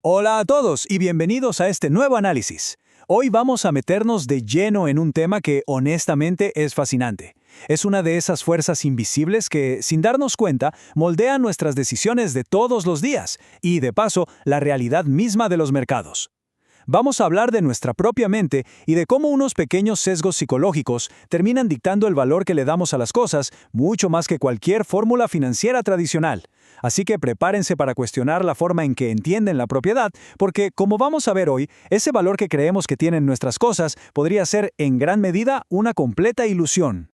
Hola a todos y bienvenidos a este nuevo análisis. Hoy vamos a meternos de lleno en un tema que honestamente es fascinante. Es una de esas fuerzas invisibles que, sin darnos cuenta, moldean nuestras decisiones de todos los días y, de paso, la realidad misma de los mercados. Vamos a hablar de nuestra propia mente y de cómo unos pequeños sesgos psicológicos terminan dictando el valor que le damos a las cosas mucho más que cualquier fórmula financiera tradicional. Así que prepárense para cuestionar la forma en que entienden la propiedad, porque, como vamos a ver hoy, ese valor que creemos que tienen nuestras cosas podría ser, en gran medida, una completa ilusión.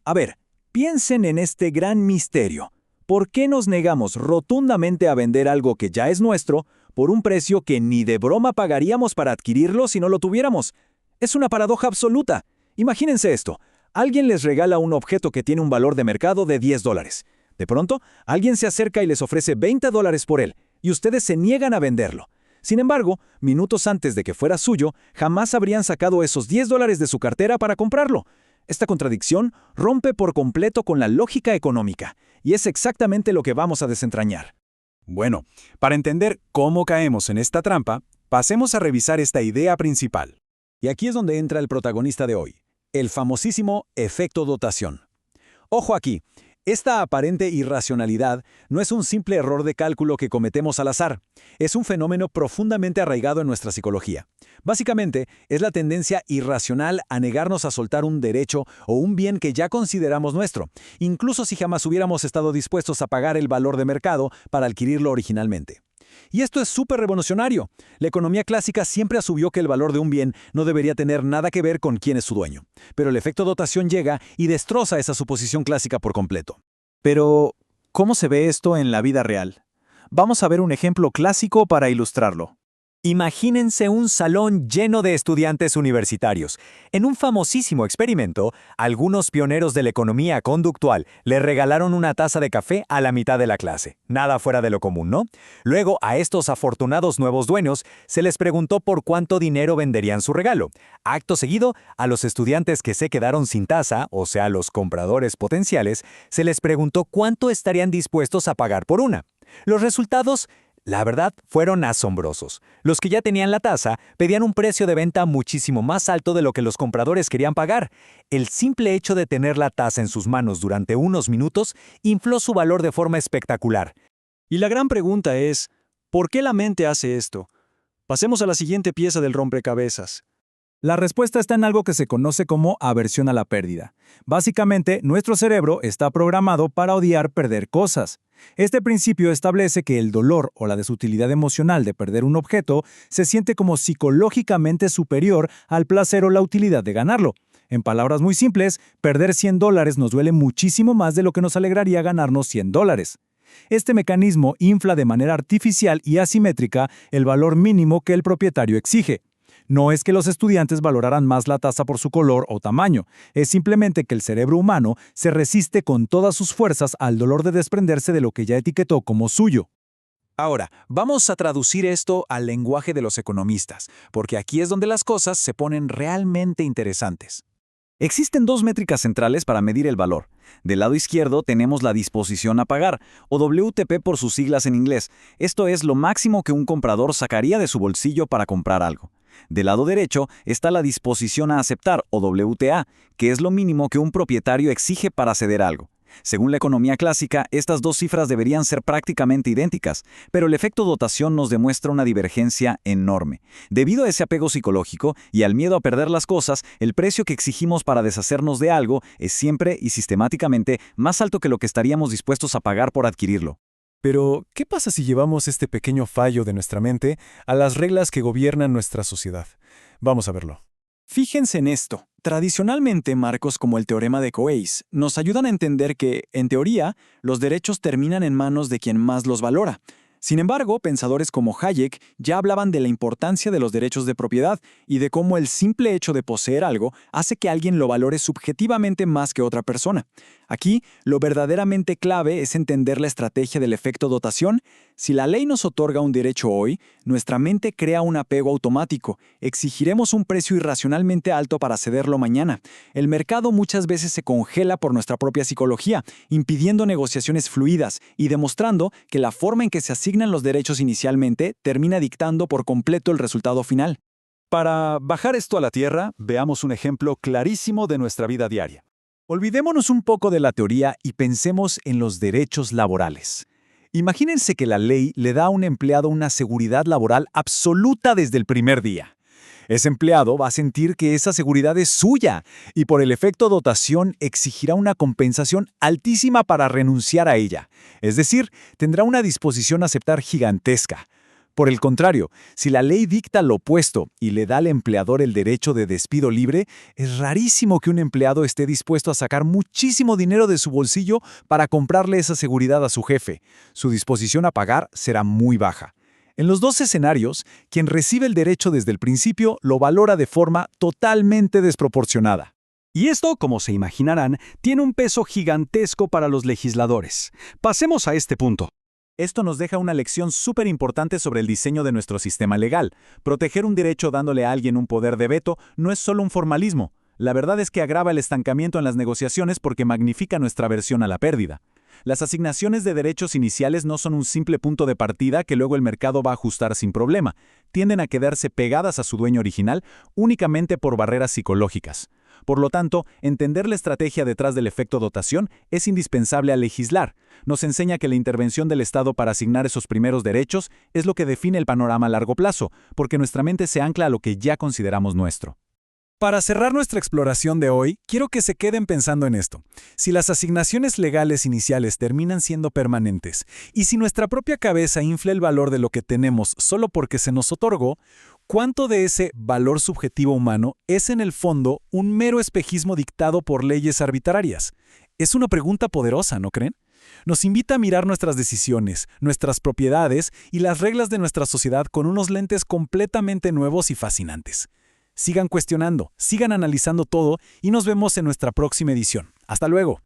A ver, piensen en este gran misterio. ¿Por qué nos negamos rotundamente a vender algo que ya es nuestro por un precio que ni de broma pagaríamos para adquirirlo si no lo tuviéramos? Es una paradoja absoluta. Imagínense esto. Alguien les regala un objeto que tiene un valor de mercado de $10. De pronto, alguien se acerca y les ofrece $20 por él, y ustedes se niegan a venderlo. Sin embargo, minutos antes de que fuera suyo, jamás habrían sacado esos $10 de su cartera para comprarlo. Esta contradicción rompe por completo con la lógica económica, y es exactamente lo que vamos a desentrañar. Bueno, para entender cómo caemos en esta trampa, pasemos a revisar esta idea principal. Y aquí es donde entra el protagonista de hoy, el famosísimo efecto dotación. Ojo aquí. Esta aparente irracionalidad no es un simple error de cálculo que cometemos al azar. Es un fenómeno profundamente arraigado en nuestra psicología. Básicamente, es la tendencia irracional a negarnos a soltar un derecho o un bien que ya consideramos nuestro, incluso si jamás hubiéramos estado dispuestos a pagar el valor de mercado para adquirirlo originalmente. Y esto es súper revolucionario. La economía clásica siempre asumió que el valor de un bien no debería tener nada que ver con quién es su dueño. Pero el efecto dotación llega y destroza esa suposición clásica por completo. Pero, ¿cómo se ve esto en la vida real? Vamos a ver un ejemplo clásico para ilustrarlo. Imagínense un salón lleno de estudiantes universitarios. En un famosísimo experimento, algunos pioneros de la economía conductual le regalaron una taza de café a la mitad de la clase. Nada fuera de lo común, ¿no? Luego, a estos afortunados nuevos dueños se les preguntó por cuánto dinero venderían su regalo. Acto seguido, a los estudiantes que se quedaron sin taza, o sea, los compradores potenciales, se les preguntó cuánto estarían dispuestos a pagar por una. Los resultados, la verdad, fueron asombrosos. Los que ya tenían la taza pedían un precio de venta muchísimo más alto de lo que los compradores querían pagar. El simple hecho de tener la taza en sus manos durante unos minutos infló su valor de forma espectacular. Y la gran pregunta es, ¿por qué la mente hace esto? Pasemos a la siguiente pieza del rompecabezas. La respuesta está en algo que se conoce como aversión a la pérdida. Básicamente, nuestro cerebro está programado para odiar perder cosas. Este principio establece que el dolor o la desutilidad emocional de perder un objeto se siente como psicológicamente superior al placer o la utilidad de ganarlo. En palabras muy simples, perder $100 nos duele muchísimo más de lo que nos alegraría ganarnos $100. Este mecanismo infla de manera artificial y asimétrica el valor mínimo que el propietario exige. No es que los estudiantes valoraran más la taza por su color o tamaño, es simplemente que el cerebro humano se resiste con todas sus fuerzas al dolor de desprenderse de lo que ya etiquetó como suyo. Ahora, vamos a traducir esto al lenguaje de los economistas, porque aquí es donde las cosas se ponen realmente interesantes. Existen dos métricas centrales para medir el valor. Del lado izquierdo tenemos la disposición a pagar, o WTP por sus siglas en inglés. Esto es lo máximo que un comprador sacaría de su bolsillo para comprar algo. Del lado derecho está la disposición a aceptar, o WTA, que es lo mínimo que un propietario exige para ceder algo. Según la economía clásica, estas dos cifras deberían ser prácticamente idénticas, pero el efecto dotación nos demuestra una divergencia enorme. Debido a ese apego psicológico y al miedo a perder las cosas, el precio que exigimos para deshacernos de algo es siempre y sistemáticamente más alto que lo que estaríamos dispuestos a pagar por adquirirlo. Pero, ¿qué pasa si llevamos este pequeño fallo de nuestra mente a las reglas que gobiernan nuestra sociedad? Vamos a verlo. Fíjense en esto. Tradicionalmente, marcos como el teorema de Coase nos ayudan a entender que, en teoría, los derechos terminan en manos de quien más los valora. Sin embargo, pensadores como Hayek ya hablaban de la importancia de los derechos de propiedad y de cómo el simple hecho de poseer algo hace que alguien lo valore subjetivamente más que otra persona. Aquí, lo verdaderamente clave es entender la estrategia del efecto dotación. Si la ley nos otorga un derecho hoy, nuestra mente crea un apego automático. Exigiremos un precio irracionalmente alto para cederlo mañana. El mercado muchas veces se congela por nuestra propia psicología, impidiendo negociaciones fluidas y demostrando que la forma en que se asigna asignan los derechos inicialmente termina dictando por completo el resultado final. Para bajar esto a la tierra, veamos un ejemplo clarísimo de nuestra vida diaria. Olvidémonos un poco de la teoría y pensemos en los derechos laborales. Imagínense que la ley le da a un empleado una seguridad laboral absoluta desde el primer día. Ese empleado va a sentir que esa seguridad es suya y por el efecto dotación exigirá una compensación altísima para renunciar a ella. Es decir, tendrá una disposición a aceptar gigantesca. Por el contrario, si la ley dicta lo opuesto y le da al empleador el derecho de despido libre, es rarísimo que un empleado esté dispuesto a sacar muchísimo dinero de su bolsillo para comprarle esa seguridad a su jefe. Su disposición a pagar será muy baja. En los dos escenarios, quien recibe el derecho desde el principio lo valora de forma totalmente desproporcionada. Y esto, como se imaginarán, tiene un peso gigantesco para los legisladores. Pasemos a este punto. Esto nos deja una lección súper importante sobre el diseño de nuestro sistema legal. Proteger un derecho dándole a alguien un poder de veto no es solo un formalismo. La verdad es que agrava el estancamiento en las negociaciones porque magnifica nuestra aversión a la pérdida. Las asignaciones de derechos iniciales no son un simple punto de partida que luego el mercado va a ajustar sin problema. Tienden a quedarse pegadas a su dueño original únicamente por barreras psicológicas. Por lo tanto, entender la estrategia detrás del efecto dotación es indispensable al legislar. Nos enseña que la intervención del Estado para asignar esos primeros derechos es lo que define el panorama a largo plazo, porque nuestra mente se ancla a lo que ya consideramos nuestro. Para cerrar nuestra exploración de hoy, quiero que se queden pensando en esto. Si las asignaciones legales iniciales terminan siendo permanentes, y si nuestra propia cabeza infla el valor de lo que tenemos solo porque se nos otorgó, ¿cuánto de ese valor subjetivo humano es en el fondo un mero espejismo dictado por leyes arbitrarias? Es una pregunta poderosa, ¿no creen? Nos invita a mirar nuestras decisiones, nuestras propiedades y las reglas de nuestra sociedad con unos lentes completamente nuevos y fascinantes. Sigan cuestionando, sigan analizando todo y nos vemos en nuestra próxima edición. ¡Hasta luego!